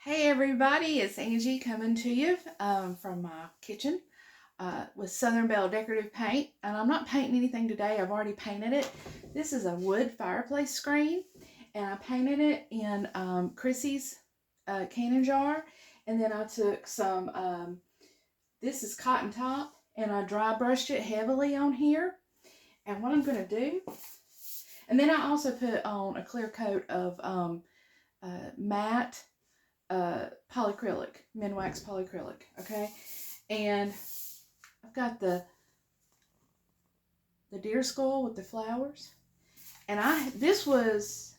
Hey everybody, it's Angie coming to you from my kitchen with Southern Belle Decorative Paint. And I'm not painting anything today, I've already painted it. This is a wood fireplace screen, and I painted it in Chrissy's cannon jar. And then I took some, this is cotton top, and I dry brushed it heavily on here. And what I'm going to do, and then I also put on a clear coat of matte polyacrylic, Minwax polyacrylic, okay? And I've got the deer skull with the flowers. And this was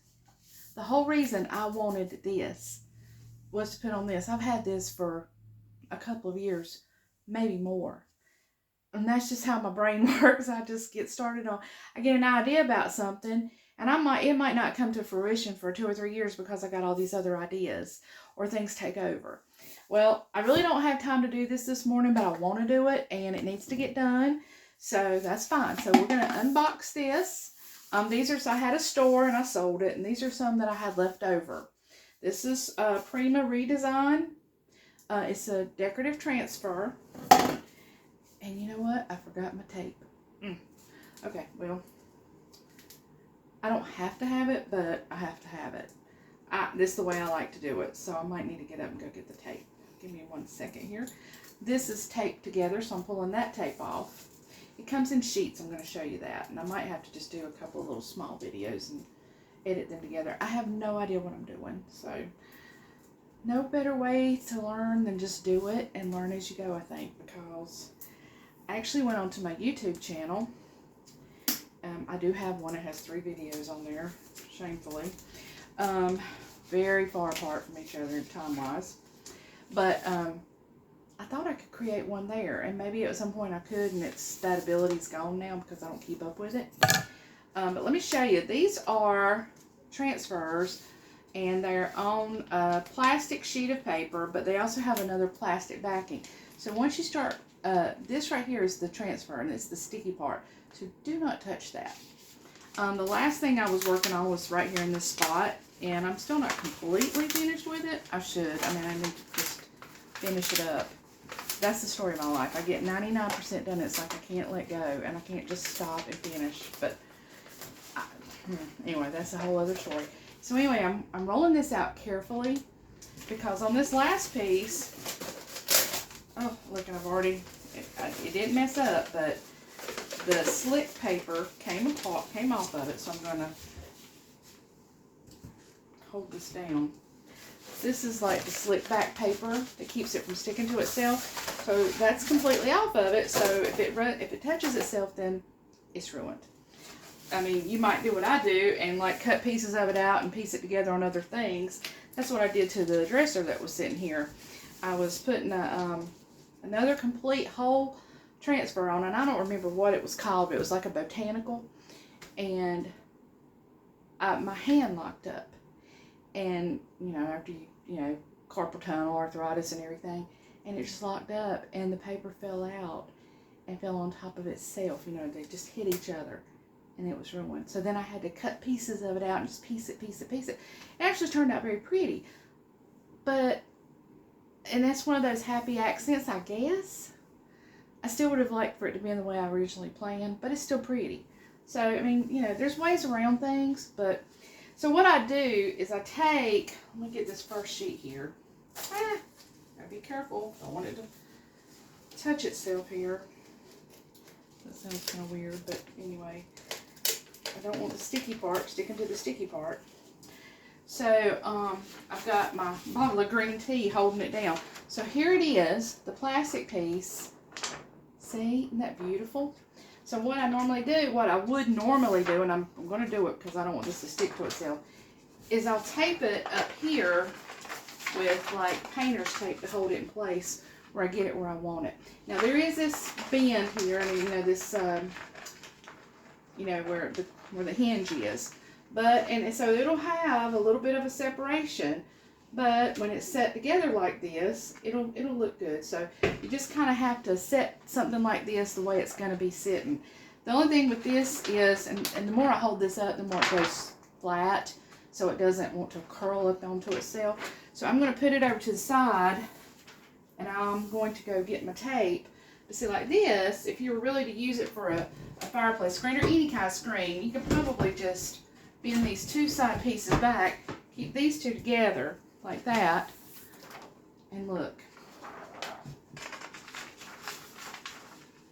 the whole reason I wanted this, was to put on this. I've had this for a couple of years, maybe more. And that's just how my brain works. I just get started on, I get an idea about something, and it might not come to fruition for 2 or 3 years because I got all these other ideas or things take over. Well, I really don't have time to do this morning, but I want to do it and it needs to get done. So that's fine. So we're going to unbox this. I had a store and I sold it, and these are some that I had left over. This is Prima Redesign. It's a decorative transfer. And you know what? I forgot my tape. Okay, well, I don't have to have it, but I have to have it. This is the way I like to do it, so I might need to get up and go get the tape. Give me 1 second here. This is taped together, so I'm pulling that tape off. It comes in sheets. I'm going to show you that, and I might have to just do a couple of little small videos and edit them together. I have no idea what I'm doing, so no better way to learn than just do it and learn as you go, I think, because I actually went onto my YouTube channel. I do have one. It has 3 videos on there, shamefully. Very far apart from each other time-wise. But I thought I could create one there, and maybe at some point I could, and that ability's gone now because I don't keep up with it. But let me show you. These are transfers, and they're on a plastic sheet of paper, but they also have another plastic backing. So once you start, this right here is the transfer, and it's the sticky part. So do not touch that. The last thing I was working on was right here in this spot, and I'm still not completely finished with it. I should. I mean, I need to just finish it up. That's the story of my life. I get 99% done. It's like I can't let go, and I can't just stop and finish. But anyway, that's a whole other story. So anyway, I'm rolling this out carefully, because on this last piece, oh, look, it didn't mess up, but the slick paper came off of it, so I'm going to hold this down. This is like the slick back paper that keeps it from sticking to itself. So that's completely off of it, so if it touches itself, then it's ruined. I mean, you might do what I do and like cut pieces of it out and piece it together on other things. That's what I did to the dresser that was sitting here. I was putting another complete whole transfer on, and I don't remember what it was called, but it was like a botanical, and my hand locked up, and after carpal tunnel, arthritis and everything, and it just locked up, and the paper fell out and fell on top of itself. They just hit each other, and it was ruined. So then I had to cut pieces of it out and just piece it. It actually turned out very pretty, and that's one of those happy accidents, I guess. I still would have liked for it to be in the way I originally planned, but it's still pretty. So, I mean, there's ways around things, but, so what I do is let me get this first sheet here. Gotta be careful. Don't want it to touch itself here. That sounds kind of weird, but anyway, I don't want the sticky part sticking to the sticky part. So, I've got my bottle of green tea holding it down. So here it is, the plastic piece. See, isn't that beautiful? So what I would normally do, and I'm going to do it because I don't want this to stick to itself, is I'll tape it up here with like painter's tape to hold it in place where I get it where I want it. Now there is this bend here, this, where the hinge is. So it'll have a little bit of a separation. But when it's set together like this, it'll look good. So you just kind of have to set something like this the way it's going to be sitting. The only thing with this is, and the more I hold this up, the more it goes flat. so it doesn't want to curl up onto itself. So I'm going to put it over to the side, and I'm going to go get my tape. But see, like this, if you were really to use it for a fireplace screen or any kind of screen, you could probably just bend these two side pieces back, keep these two together like that, and look.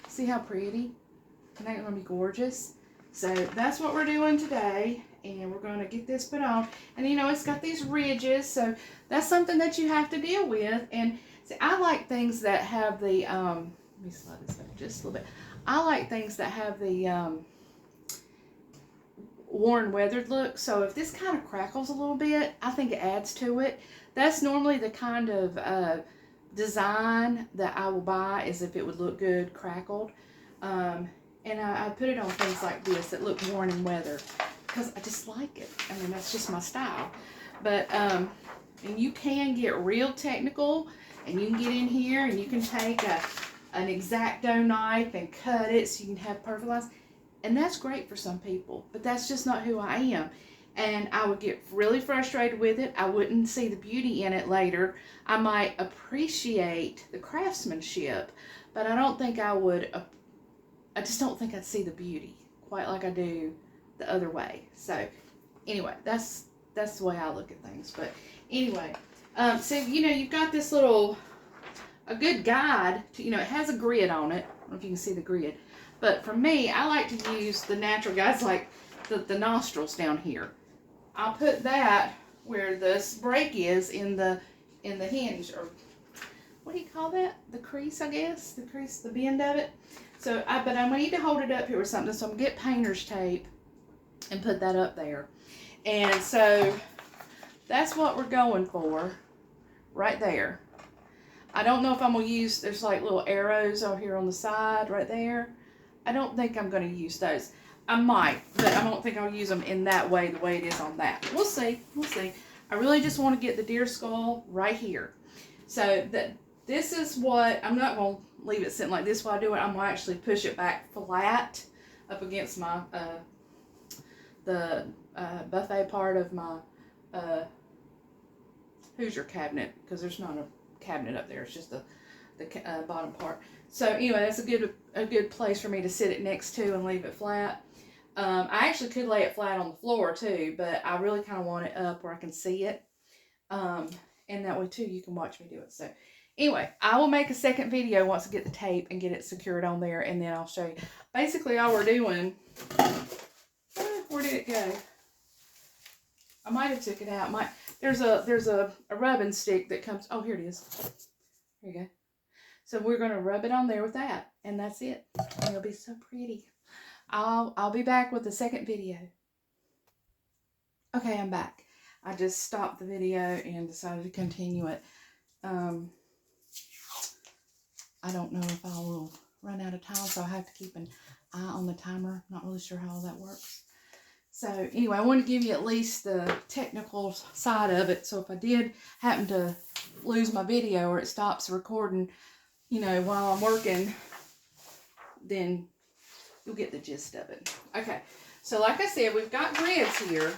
See how pretty? Isn't that going to be gorgeous? So that's what we're doing today, and we're going to get this put on. And you know, it's got these ridges, so that's something that you have to deal with. And see, I like things that have the, let me slide this back just a little bit. I like things that have the worn, weathered look. So if this kind of crackles a little bit, I think it adds to it. That's normally the kind of design that I will buy, is if it would look good crackled. And I put it on things like this that look worn and weathered because I just like it. I mean, that's just my style. But, and you can get real technical, and you can get in here and you can take an X-Acto knife and cut it so you can have perfect lines. And that's great for some people, but that's just not who I am. And I would get really frustrated with it. I wouldn't see the beauty in it later. I might appreciate the craftsmanship, but I don't think I would, I just don't think I'd see the beauty quite like I do the other way. So anyway, that's the way I look at things. But anyway, so you know, you've got this little, a good guide to, you know, it has a grid on it. I don't know if you can see the grid. But for me, I like to use the natural guides, like the nostrils down here. I'll put that where this break is in the hinge, or what do you call that? The crease, I guess. The crease, the bend of it. So, but I'm going to need to hold it up here with something. So I'm going to get painter's tape and put that up there. And so that's what we're going for right there. I don't know if I'm going to use, there's like little arrows over here on the side right there. I don't think I'm going to use those. I might, but I don't think I'll use them in that way, the way it is on that. We'll see. We'll see. I really just want to get the deer skull right here. So this is what, I'm not going to leave it sitting like this while I do it. I'm going to actually push it back flat up against my, the buffet part of my Hoosier cabinet, because there's not a cabinet up there. It's just the bottom part. So anyway, that's a good place for me to sit it next to and leave it flat. I actually could lay it flat on the floor too, but I really kind of want it up where I can see it. And that way too, you can watch me do it. So anyway, I will make a second video once I get the tape and get it secured on there, and then I'll show you. Basically, all we're doing, where did it go? I might have took it out. There's a rubbing stick that comes, oh, here it is. Here you go. So we're going to rub it on there with that, and that's it. And it'll be so pretty. I'll be back with the second video. Okay, I'm back. I just stopped the video and decided to continue it. I don't know if I will run out of time, so I have to keep an eye on the timer. Not really sure how all that works. So anyway, I want to give you at least the technical side of it. So if I did happen to lose my video or it stops recording, you know, while I'm working, then you'll get the gist of it. Okay, so like I said, we've got grids here.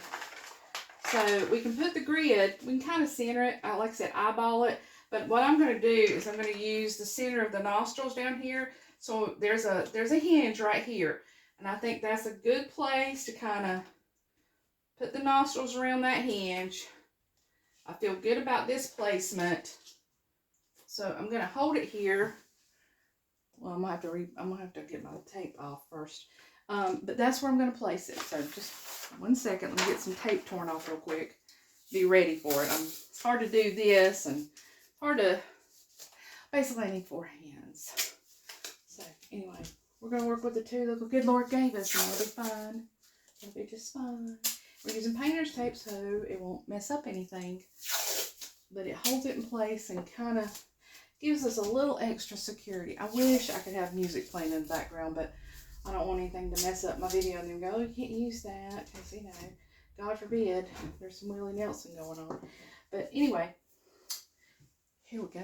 So we can put the grid, we can kind of center it. Like I said, eyeball it. But what I'm going to do is I'm going to use the center of the nostrils down here. So there's a hinge right here. And I think that's a good place to kind of put the nostrils around that hinge. I feel good about this placement. So I'm going to hold it here. Well, I'm gonna have to get my tape off first. But that's where I'm going to place it. So just 1 second. Let me get some tape torn off real quick. Be ready for it. It's hard to do this, and hard to, basically I need 4 hands. So anyway, we're going to work with the two that the good Lord gave us, and it'll be fine. It'll be just fine. We're using painter's tape so it won't mess up anything. But it holds it in place and kind of gives us a little extra security. I wish I could have music playing in the background, but I don't want anything to mess up my video and then go, oh, you can't use that. Because, you know, God forbid, there's some Willie Nelson going on. But anyway, here we go.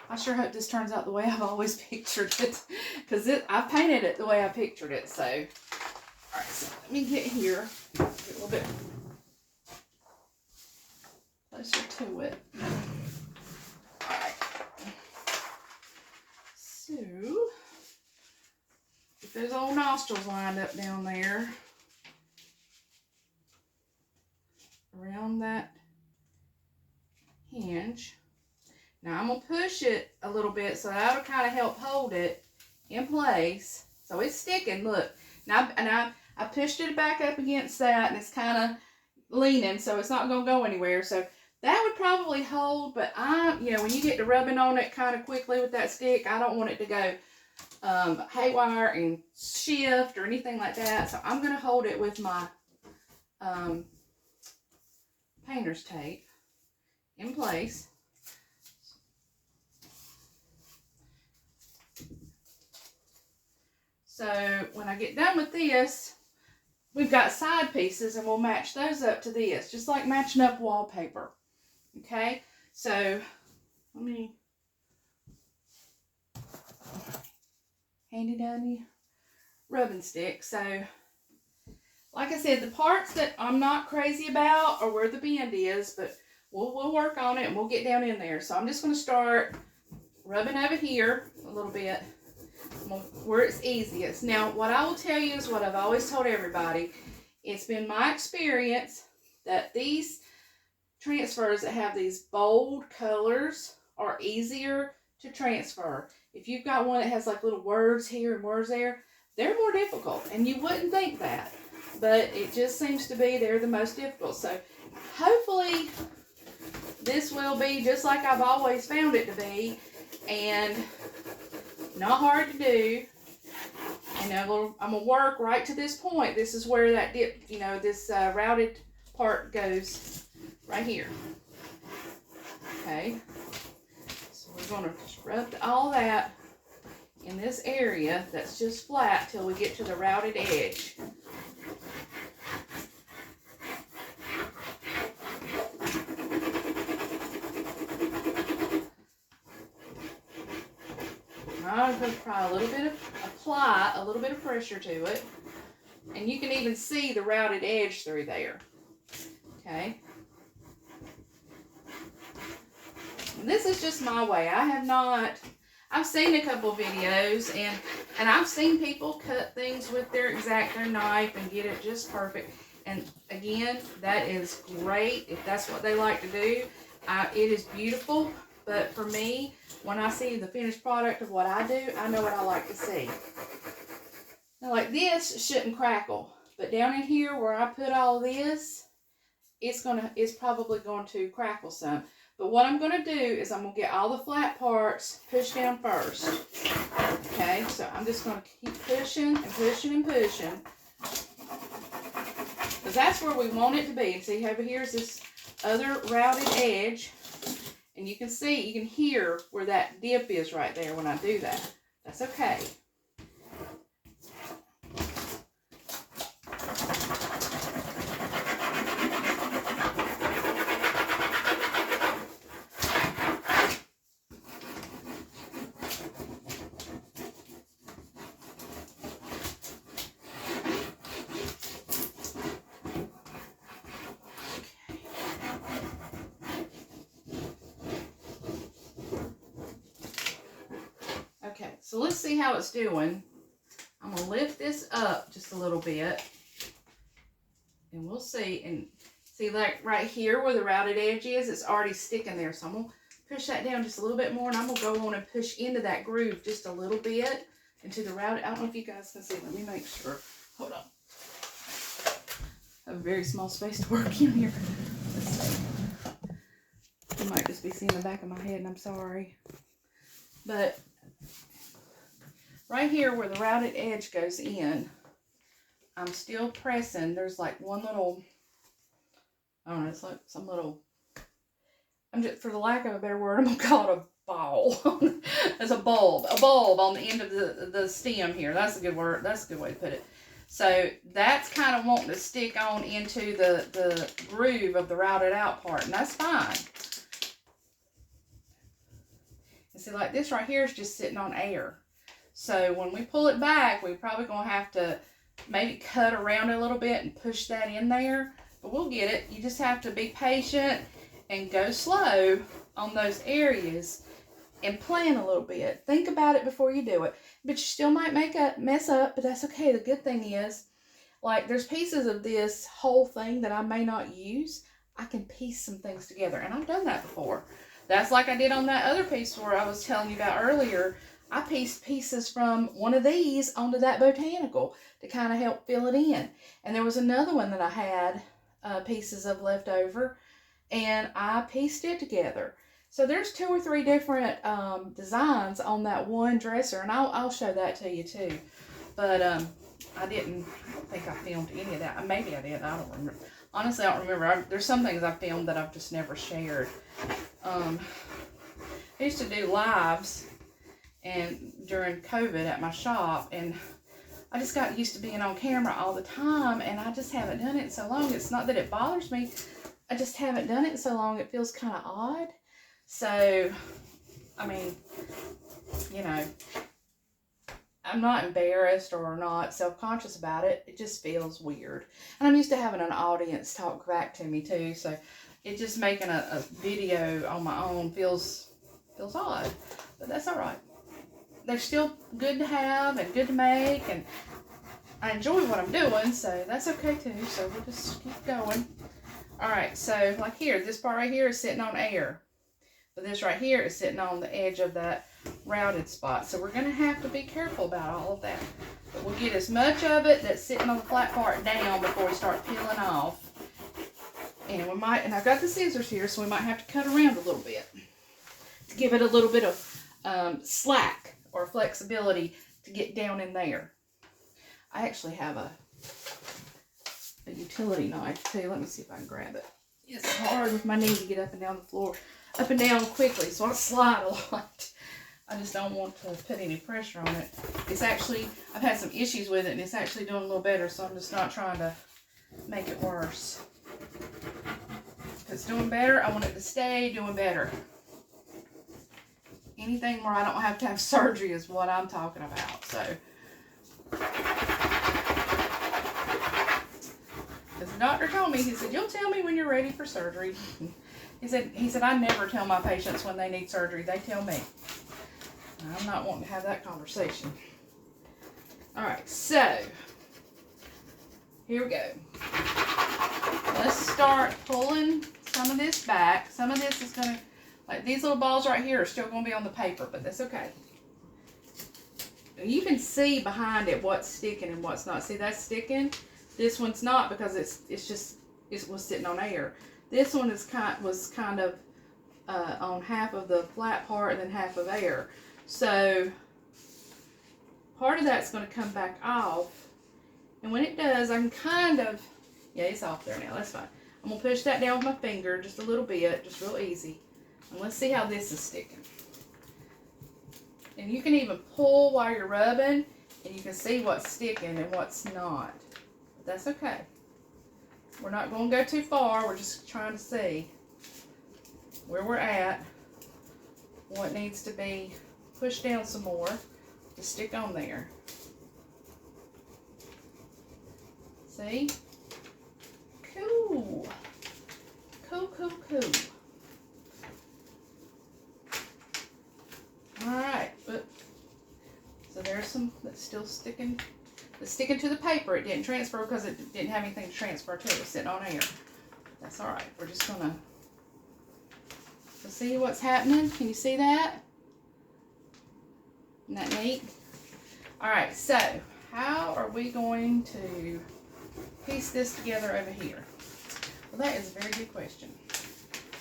I sure hope this turns out the way I've always pictured it. Because I painted it the way I pictured it. So, alright, so let me get here. Get a little bit closer to it. Alright. So, get those old nostrils lined up down there. Around that hinge. Now I'm going to push it a little bit so that'll kind of help hold it in place. So it's sticking, look. Now, I pushed it back up against that and it's kind of leaning, so it's not going to go anywhere. So that would probably hold, but you know, when you get to rubbing on it kind of quickly with that stick, I don't want it to go haywire and shift or anything like that. So I'm going to hold it with my painter's tape in place. So when I get done with this, we've got side pieces and we'll match those up to this, just like matching up wallpaper. Okay, so let me handy dandy rubbing stick. So like I said, the parts that I'm not crazy about are where the bend is, but we'll work on it and we'll get down in there. So I'm just going to start rubbing over here a little bit where it's easiest. Now, what I will tell you is what I've always told everybody. It's been my experience that these transfers that have these bold colors are easier to transfer. If you've got one that has like little words here and words there, they're more difficult, and you wouldn't think that, but it just seems to be they're the most difficult. So hopefully this will be just like I've always found it to be, and not hard to do. And I'm gonna work right to this point. This is where that dip, you know, this routed part goes right here. Okay, so we're gonna rub all that in this area that's just flat till we get to the routed edge. I'm going to apply a little bit of pressure to it, and you can even see the routed edge through there. Okay. And this is just my way. I've seen a couple videos, and I've seen people cut things with their X-Acto knife and get it just perfect. And again, that is great if that's what they like to do. It is beautiful, but for me, when I see the finished product of what I do, I know what I like to see. Now, like this shouldn't crackle, but down in here where I put all this, it's probably going to crackle some. But what I'm going to do is I'm going to get all the flat parts pushed down first. Okay, so I'm just going to keep pushing and pushing and pushing, because that's where we want it to be. And see, over here is this other routed edge. And you can see, you can hear where that dip is right there when I do that. That's okay. Okay, so let's see how it's doing. I'm going to lift this up just a little bit, and we'll see. And see, like right here where the routed edge is, it's already sticking there. So I'm going to push that down just a little bit more, and I'm going to go on and push into that groove just a little bit into the routed. I don't know if you guys can see. Let me make sure. Hold on. I have a very small space to work in here. Let's see. You might just be seeing the back of my head, and I'm sorry. But right here where the routed edge goes in, I'm still pressing. There's like one little, I don't know, it's like some little, I'm just, for the lack of a better word, I'm going to call it a ball. There's a bulb on the end of the stem here. That's a good word. That's a good way to put it. So that's kind of wanting to stick on into the groove of the routed out part, and that's fine. And see, like this right here is just sitting on air. So when we pull it back, we're probably going to have to maybe cut around a little bit and push that in there. But we'll get it. You just have to be patient and go slow on those areas and plan a little bit. Think about it before you do it. But you still might mess up, but that's okay. The good thing is, like, there's pieces of this whole thing that I may not use. I can piece some things together, and I've done that before. That's like I did on that other piece where I was telling you about earlier. I pieced pieces from one of these onto that botanical to kind of help fill it in. And there was another one that I had pieces of left over, and I pieced it together. So there's 2 or 3 different designs on that one dresser, and I'll show that to you too. But I don't think I filmed any of that. Maybe I did. I don't remember. Honestly, I don't remember. There's some things I filmed that I've just never shared. I used to do lives and during COVID at my shop, and I just got used to being on camera all the time, and I just haven't done it in so long. It's not that it bothers me. I just haven't done it in so long. It feels kind of odd. So, I mean, you know, I'm not embarrassed or not self-conscious about it. It just feels weird. And I'm used to having an audience talk back to me too. So it just making a video on my own feels odd. But that's all right. They're still good to have and good to make. And I enjoy what I'm doing. So that's okay too. So we'll just keep going. All right. So like here, this part right here is sitting on air. But this right here is sitting on the edge of that routed spot. So we're going to have to be careful about all of that. But we'll get as much of it that's sitting on the flat part down before we start peeling off. And we might, and I've got the scissors here, so we might have to cut around a little bit to give it a little bit of slack or flexibility to get down in there. I actually have a utility knife too. Let me see if I can grab it. It's hard with my knee to get up and down the floor. Up and down quickly, so I slide a lot. I just don't want to put any pressure on it. It's actually, I've had some issues with it, and it's actually doing a little better, so I'm just not trying to make it worse. If it's doing better, I want it to stay doing better. Anything where I don't have to have surgery is what I'm talking about, so. Because the doctor told me, he said, you'll tell me when you're ready for surgery. He said, I never tell my patients when they need surgery. They tell me. I'm not wanting to have that conversation. All right, so here we go. Let's start pulling some of this back. Some of this is going to, like these little balls right here are still going to be on the paper, but that's okay. You can see behind it what's sticking and what's not. See, that's sticking. This one's not because it was sitting on air. This one was kind of on half of the flat part and then half of air. So part of that's going to come back off. And when it does, I can kind of, yeah, it's off there now. That's fine. I'm going to push that down with my finger just a little bit, just real easy. And let's see how this is sticking. And you can even pull while you're rubbing, and you can see what's sticking and what's not. But that's okay. We're not going to go too far. We're just trying to see where we're at, what needs to be pushed down some more to stick on there. See? Cool. Cool, cool, cool. All right. So there's some that's still sticking. It's sticking to the paper. It didn't transfer because it didn't have anything to transfer to. It was sitting on air. That's all right. We're just going to see what's happening. Can you see that? Isn't that neat? All right. So how are we going to piece this together over here? Well, that is a very good question.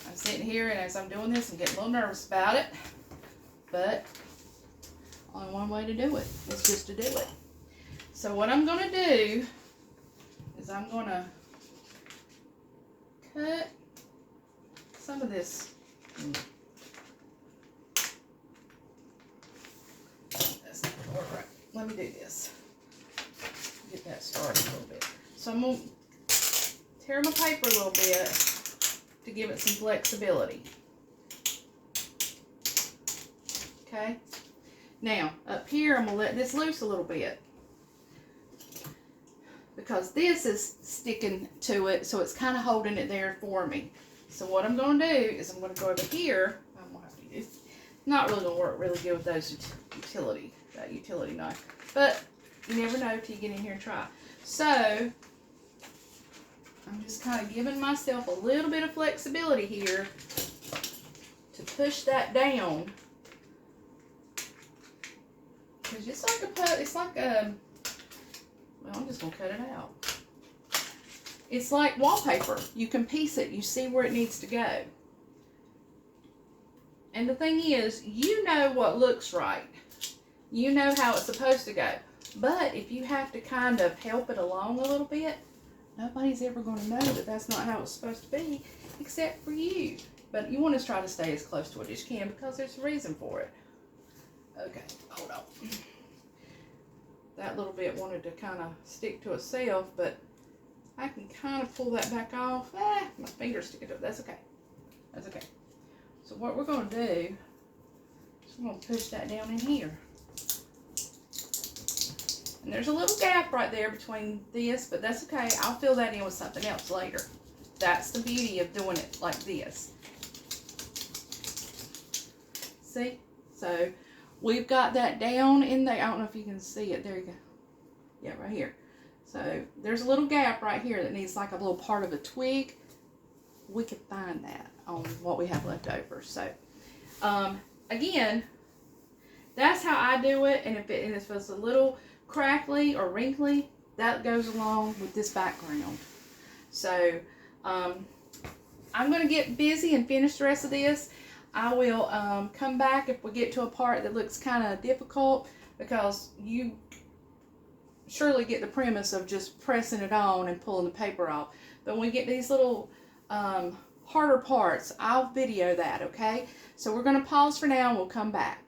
I'm sitting here, and as I'm doing this, I'm getting a little nervous about it. But only one way to do it is just to do it. So what I'm going to do is I'm going to cut some of this. That's not going to work right. Let me do this. Get that started a little bit. So I'm going to tear my paper a little bit to give it some flexibility. Okay. Now, up here, I'm going to let this loose a little bit, because this is sticking to it, so it's kind of holding it there for me. So what I'm going to do is I'm going to go over here. I'm going to have to use, it's not really going to work really good with those that utility knife. But you never know till you get in here and try. So I'm just kind of giving myself a little bit of flexibility here to push that down. Because it's like a, well, I'm just going to cut it out. It's like wallpaper. You can piece it. You see where it needs to go. And the thing is, you know what looks right. You know how it's supposed to go. But if you have to kind of help it along a little bit, nobody's ever going to know that that's not how it's supposed to be, except for you. But you want to try to stay as close to it as you can because there's a reason for it. Okay, hold on. That little bit wanted to kind of stick to itself, but I can kind of pull that back off. My finger's sticking to it. That's okay. That's okay. So what we're going to do is we're going to push that down in here. And there's a little gap right there between this, but that's okay. I'll fill that in with something else later. That's the beauty of doing it like this. See? So we've got that down in there. I don't know if you can see it. There you go. Yeah, right here. So there's a little gap right here that needs like a little part of a twig. We could find that on what we have left over. So again, that's how I do it. And if it's a little crackly or wrinkly, that goes along with this background. So I'm going to get busy and finish the rest of this. I will come back if we get to a part that looks kind of difficult, because you surely get the premise of just pressing it on and pulling the paper off. But when we get these little harder parts, I'll video that, okay? So we're going to pause for now and we'll come back.